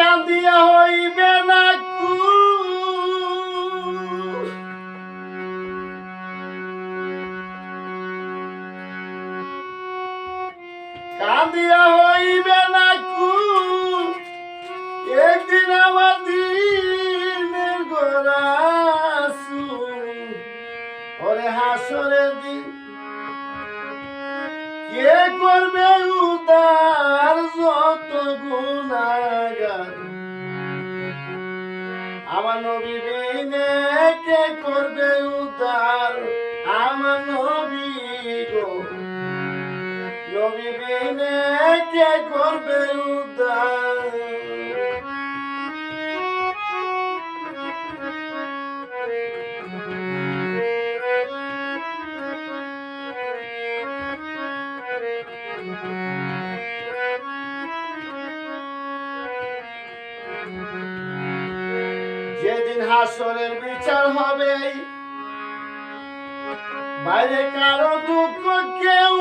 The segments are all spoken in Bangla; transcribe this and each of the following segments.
কান্দিয়া হইবে না কান্দিয়া হইবে না একদিন আমার দিনের গোরাসু ওরে হাসরের দিন কে করবে উদ্ধার যত গুনাহগার আমার নবী বিনে কে করবে উদ্ধার আমার নবী গো নবী বিনে কে করবে উদ্ধার যেদিন হাসরের বিচার হবে বাইরে কারো দুঃখ কেউ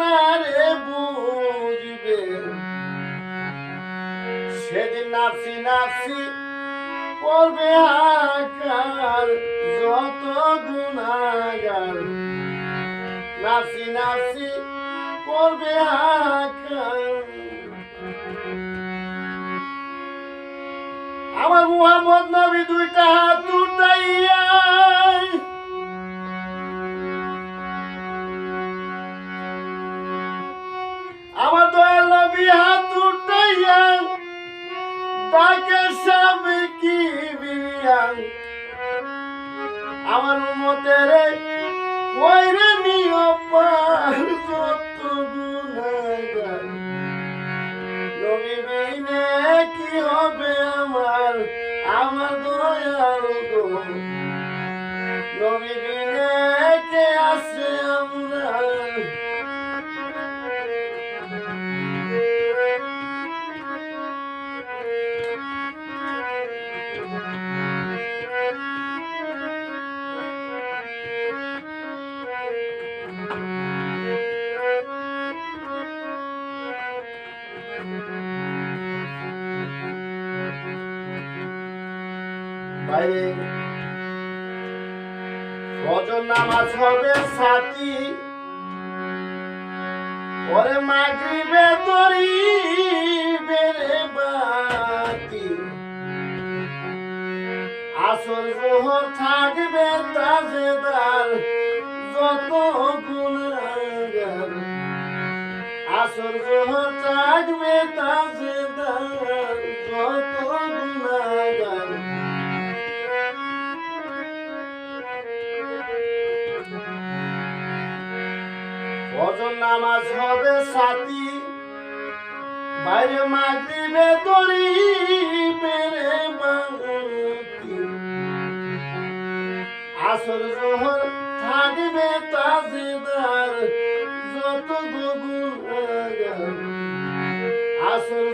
না রে বুঝবে সেদিন নাফসি নাফসি করবে হাকার যত গুনাহগার নাফসি নাফসি করবে হাকার আমার মুহাম্মদ নবী দুইটা হাত উঠাইয়া আমার দয়াল নবী হাত উঠাইয়া তাকে সাবে কি বিয়া আমার উম্মতের কইরে নিও পার যত গুনাহগার নবী বিনে কি হবে আমার আমার দয়াল গো নবী বিনে কে আছে আমরা বাইরে ফজর নামাজ হবে সাথী পরে মাগরিবে ধরিবে রে বাতি আসর জোহর থাকবে তাজেদার যত গুনাহগার আসর জোহর থাকবে তাজেদার যত গুনাহগার ফজর নামাজ হবে সাথী বাইরে মাগরিবে ধরিবে রে বাতি আসর জোহর থাকবে তাজেদার যত গুনাহগার আসর